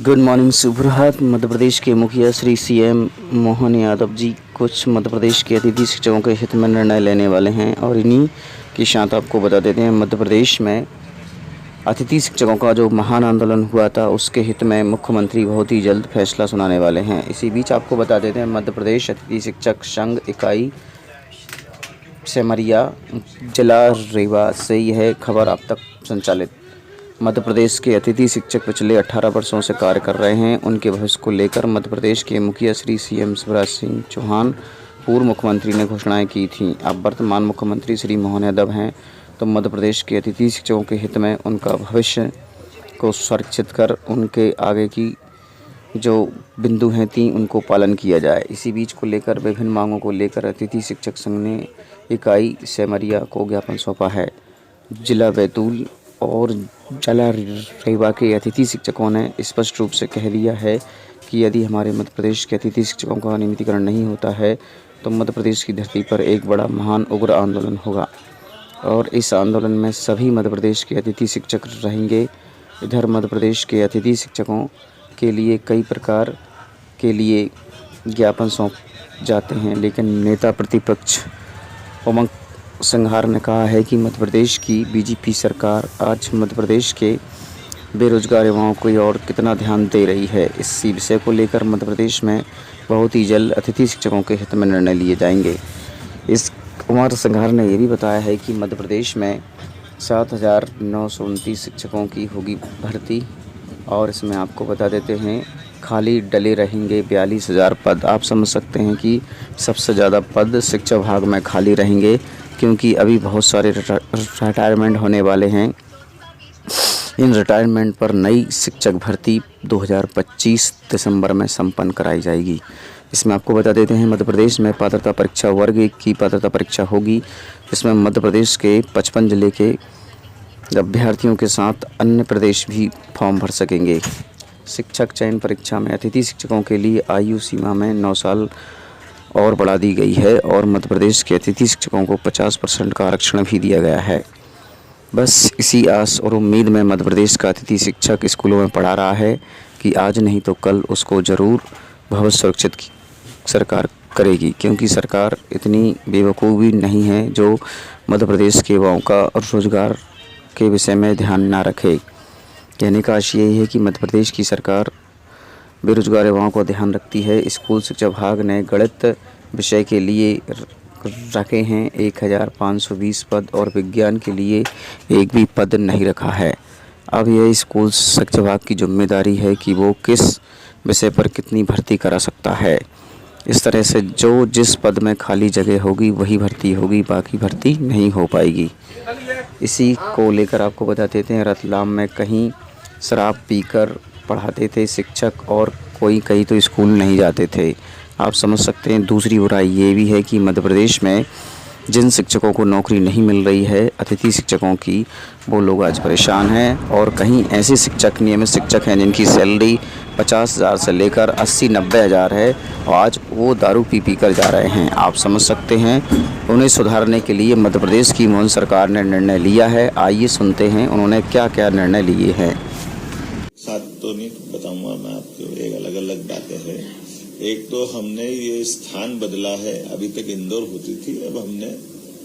Good morning, सुप्रभात। मध्य प्रदेश के मुखिया श्री सीएम मोहन यादव जी कुछ मध्य प्रदेश के अतिथि शिक्षकों के हित में निर्णय लेने वाले हैं और इन्हीं की साथ आपको बता देते हैं मध्य प्रदेश में अतिथि शिक्षकों का जो महान आंदोलन हुआ था उसके हित में मुख्यमंत्री बहुत ही जल्द फैसला सुनाने वाले हैं। इसी बीच आपको बता देते हैं मध्य प्रदेश अतिथि शिक्षक संघ इकाई सेमरिया जिला रीवा से यह खबर आप तक संचालित। मध्य प्रदेश के अतिथि शिक्षक पिछले 18 वर्षों से कार्य कर रहे हैं। उनके भविष्य को लेकर मध्य प्रदेश के मुखिया श्री सीएम शिवराज सिंह चौहान पूर्व मुख्यमंत्री ने घोषणाएं की थीं। अब वर्तमान मुख्यमंत्री श्री मोहन यादव हैं, तो मध्य प्रदेश के अतिथि शिक्षकों के हित में उनका भविष्य को सुरक्षित कर उनके आगे की जो बिंदु हैं थी उनको पालन किया जाए। इसी बीच को लेकर विभिन्न मांगों को लेकर अतिथि शिक्षक संघ ने इकाई सेमरिया को ज्ञापन सौंपा है। जिला बैतूल और जिला रीवा के अतिथि शिक्षकों ने स्पष्ट रूप से कह दिया है कि यदि हमारे मध्य प्रदेश के अतिथि शिक्षकों का नियमितीकरण नहीं होता है तो मध्य प्रदेश की धरती पर एक बड़ा महान उग्र आंदोलन होगा और इस आंदोलन में सभी मध्य प्रदेश के अतिथि शिक्षक रहेंगे। इधर मध्य प्रदेश के अतिथि शिक्षकों के लिए कई प्रकार के लिए ज्ञापन सौंप जाते हैं, लेकिन नेता प्रतिपक्ष उमंग संघार ने कहा है कि मध्य प्रदेश की बीजेपी सरकार आज मध्य प्रदेश के बेरोजगार युवाओं को और कितना ध्यान दे रही है। इसी विषय को लेकर मध्य प्रदेश में बहुत ही जल्द अतिथि शिक्षकों के हित में निर्णय लिए जाएंगे। इस उमंग संघार ने यह भी बताया है कि मध्य प्रदेश में 7,929 शिक्षकों की होगी भर्ती और इसमें आपको बता देते हैं खाली डले रहेंगे 42,000 पद। आप समझ सकते हैं कि सबसे ज़्यादा पद शिक्षा विभाग में खाली रहेंगे क्योंकि अभी बहुत सारे रिटायरमेंट होने वाले हैं। इन रिटायरमेंट पर नई शिक्षक भर्ती 2025 दिसंबर में संपन्न कराई जाएगी। इसमें आपको बता देते हैं मध्य प्रदेश में पात्रता परीक्षा वर्ग 1 की पात्रता परीक्षा होगी। इसमें मध्य प्रदेश के 55 जिले के अभ्यर्थियों के साथ अन्य प्रदेश भी फॉर्म भर सकेंगे। शिक्षक चयन परीक्षा में अतिथि शिक्षकों के लिए आयु सीमा में 9 साल और बढ़ा दी गई है और मध्य प्रदेश के अतिथि शिक्षकों को 50% का आरक्षण भी दिया गया है। बस इसी आस और उम्मीद में मध्य प्रदेश का अतिथि शिक्षक स्कूलों में पढ़ा रहा है कि आज नहीं तो कल उसको ज़रूर भविष्य सुरक्षित सरकार करेगी, क्योंकि सरकार इतनी बेवकूफ़ भी नहीं है जो मध्य प्रदेश के युवाओं का रोजगार के विषय में ध्यान ना रखे। कहने का आशय यही है कि मध्य प्रदेश की सरकार बेरोजगार युवाओं को ध्यान रखती है। स्कूल शिक्षा विभाग ने गणित विषय के लिए रखे हैं 1,520 पद और विज्ञान के लिए एक भी पद नहीं रखा है। अब यह स्कूल शिक्षा विभाग की जिम्मेदारी है कि वो किस विषय पर कितनी भर्ती करा सकता है। इस तरह से जो जिस पद में खाली जगह होगी वही भर्ती होगी, बाकी भर्ती नहीं हो पाएगी। इसी को लेकर आपको बता देते हैं रतलाम में कहीं शराब पीकर पढ़ाते थे शिक्षक और कोई कहीं तो स्कूल नहीं जाते थे। आप समझ सकते हैं। दूसरी बुराई ये भी है कि मध्य प्रदेश में जिन शिक्षकों को नौकरी नहीं मिल रही है अतिथि शिक्षकों की, वो लोग आज परेशान हैं और कहीं ऐसे शिक्षक नियमित शिक्षक हैं जिनकी सैलरी 50,000 से लेकर 80-90 हज़ार है और आज वो दारू पी कर जा रहे हैं। आप समझ सकते हैं। उन्हें सुधारने के लिए मध्य प्रदेश की मोहन सरकार ने निर्णय लिया है। आइए सुनते हैं उन्होंने क्या क्या निर्णय लिए हैं। साथ तो नहीं बताऊंगा मैं आपको, एक अलग अलग बातें हैं। एक तो हमने ये स्थान बदला है, अभी तक इंदौर होती थी, अब हमने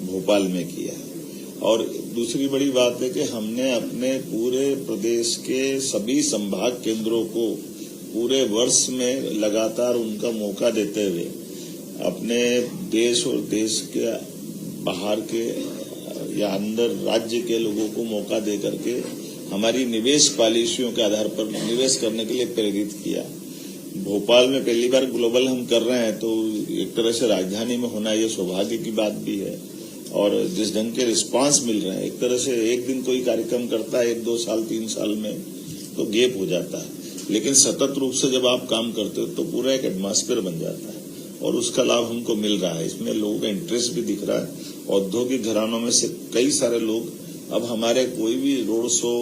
भोपाल में किया है। और दूसरी बड़ी बात है कि हमने अपने पूरे प्रदेश के सभी संभाग केंद्रों को पूरे वर्ष में लगातार उनका मौका देते हुए अपने देश और देश के बाहर के या अंदर राज्य के लोगों को मौका दे करके हमारी निवेश पॉलिसियों के आधार पर निवेश करने के लिए प्रेरित किया। भोपाल में पहली बार ग्लोबल हम कर रहे हैं, तो एक तरह से राजधानी में होना ये सौभाग्य की बात भी है। और जिस ढंग के रिस्पांस मिल रहे हैं, एक तरह से एक दिन कोई कार्यक्रम करता है 1-2 साल 3 साल में तो गैप हो जाता है, लेकिन सतत रूप से जब आप काम करते हो तो पूरा एक एटमॉस्फेयर बन जाता है और उसका लाभ हमको मिल रहा है। इसमें लोगों का इंटरेस्ट भी दिख रहा है। औद्योगिक घरानों में से कई सारे लोग अब हमारे कोई भी रोड शो,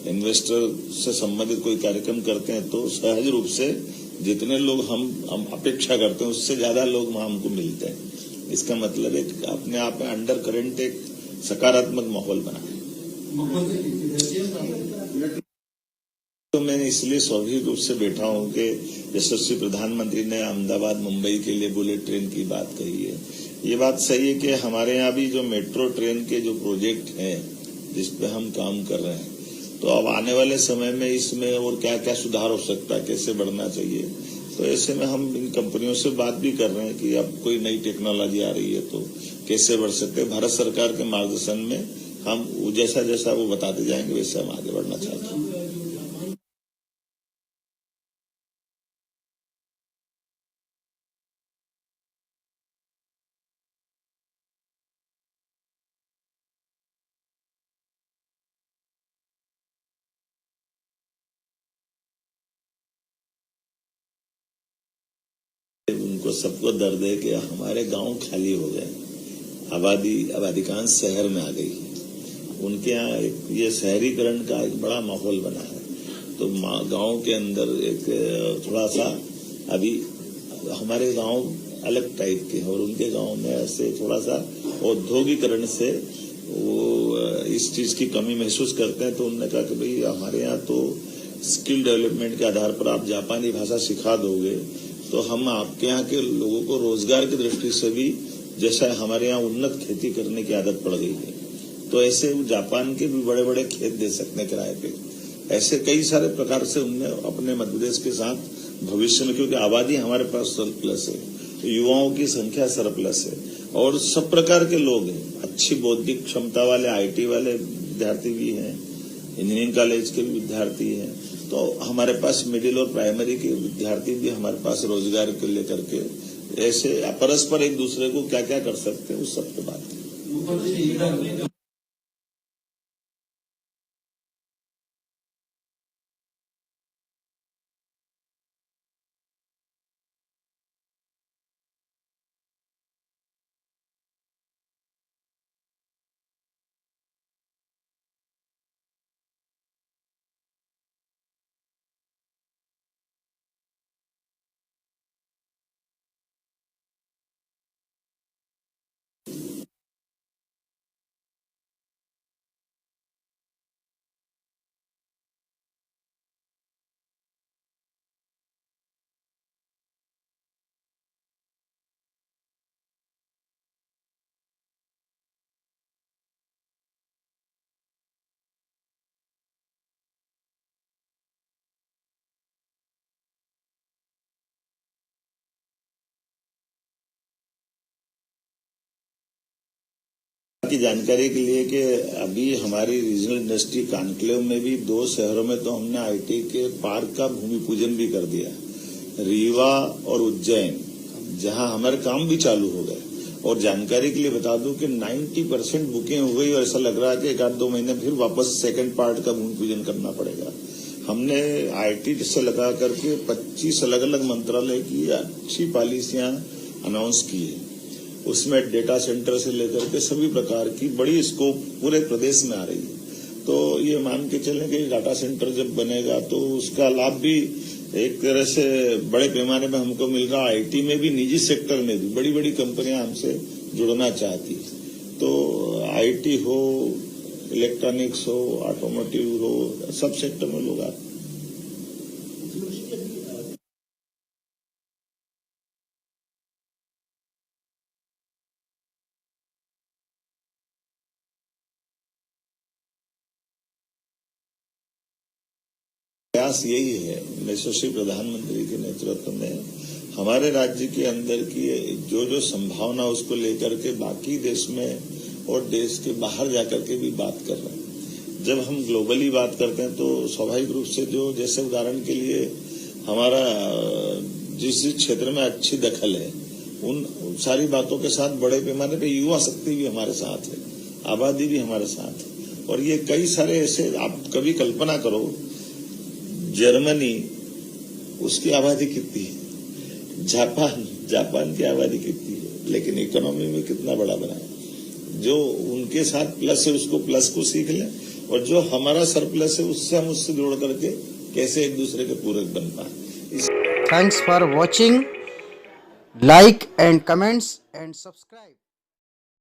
इन्वेस्टर से संबंधित कोई कार्यक्रम करते हैं तो सहज रूप से जितने लोग हम अपेक्षा करते हैं उससे ज्यादा लोग वहां हमको मिलते हैं। इसका मतलब एक अपने आप में अंडर करंट एक सकारात्मक माहौल बना है। तो मैं इसलिए स्वाभाविक रूप से बैठा हूं कि यशस्वी प्रधानमंत्री ने अहमदाबाद मुंबई के लिए बुलेट ट्रेन की बात कही है। ये बात सही है कि हमारे यहाँ भी जो मेट्रो ट्रेन के जो प्रोजेक्ट हैं जिसपे हम काम कर रहे हैं, तो अब आने वाले समय में इसमें और क्या क्या सुधार हो सकता है, कैसे बढ़ना चाहिए, तो ऐसे में हम इन कंपनियों से बात भी कर रहे हैं कि अब कोई नई टेक्नोलॉजी आ रही है तो कैसे बढ़ सकते हैं। भारत सरकार के मार्गदर्शन में हम जैसा जैसा वो बताते जाएंगे वैसे हम आगे बढ़ना चाहते हैं। उनको सबको दर्द है कि हमारे गांव खाली हो गए, आबादी अब अधिकांश शहर में आ गई है। उनके यहाँ ये शहरीकरण का एक बड़ा माहौल बना है, तो गांव के अंदर एक थोड़ा सा अभी हमारे गांव अलग टाइप के हैं और उनके गांव में ऐसे थोड़ा सा औद्योगिकरण से वो इस चीज की कमी महसूस करते हैं। तो उन्होंने कहा कि भाई हमारे यहाँ तो स्किल डेवलपमेंट के आधार पर आप जापानी भाषा सिखा दोगे तो हम आपके यहाँ के लोगों को रोजगार की दृष्टि से भी, जैसा हमारे यहाँ उन्नत खेती करने की आदत पड़ गई है, तो ऐसे जापान के भी बड़े बड़े खेत दे सकते हैं किराए पे। ऐसे कई सारे प्रकार से उनने अपने मध्य प्रदेश के साथ भविष्य में, क्योंकि आबादी हमारे पास सरप्लस है, युवाओं की संख्या सरप्लस है और सब प्रकार के लोग हैं, अच्छी बौद्धिक क्षमता वाले आईटी वाले विद्यार्थी भी हैं, इंजीनियरिंग कॉलेज के भी विद्यार्थी हैं, तो हमारे पास मिडिल और प्राइमरी के विद्यार्थी भी हमारे पास रोजगार को लेकर के ऐसे परस्पर एक दूसरे को क्या क्या कर सकते हैं उस सब पे बात की। की जानकारी के लिए कि अभी हमारी रीजनल इंडस्ट्री कानक्लेव में भी 2 शहरों में तो हमने आईटी के पार्क का भूमि पूजन भी कर दिया, रीवा और उज्जैन, जहां हमारे काम भी चालू हो गए। और जानकारी के लिए बता दूं कि 90% बुकिंग हो गई और ऐसा लग रहा है कि 1-2 महीने फिर वापस सेकंड पार्ट का भूमि पूजन करना पड़ेगा। हमने आईटी से लगा करके 25 अलग अलग मंत्रालय की अच्छी पॉलिसियां अनाउंस की है, उसमें डेटा सेंटर से लेकर के सभी प्रकार की बड़ी स्कोप पूरे प्रदेश में आ रही है। तो ये मान के चलें कि डाटा सेंटर जब बनेगा तो उसका लाभ भी एक तरह से बड़े पैमाने में हमको मिल रहा। आईटी में भी, निजी सेक्टर में भी बड़ी बड़ी कंपनियां हमसे जुड़ना चाहती है। तो आईटी हो, इलेक्ट्रॉनिक्स हो, ऑटोमोटिव हो, सब सेक्टर में लोग आते हैं। प्रयास यही है, यशस्वी प्रधानमंत्री के नेतृत्व में हमारे राज्य के अंदर की जो जो संभावना उसको लेकर के बाकी देश में और देश के बाहर जाकर के भी बात कर रहे हैं। जब हम ग्लोबली बात करते हैं तो स्वाभाविक रूप से जो, जैसे उदाहरण के लिए हमारा जिस क्षेत्र में अच्छी दखल है उन सारी बातों के साथ बड़े पैमाने पे युवा शक्ति भी हमारे साथ है, आबादी भी हमारे साथ है। और ये कई सारे ऐसे, आप कभी कल्पना करो जर्मनी, उसकी आबादी कितनी है, जापान की आबादी कितनी है, लेकिन इकोनॉमी में कितना बड़ा बना है। जो उनके साथ प्लस है उसको प्लस को सीख लें और जो हमारा सरप्लस है उससे हम उससे जोड़ करके कैसे एक दूसरे के पूरक बन पाए। Thanks for watching, like and comments and subscribe.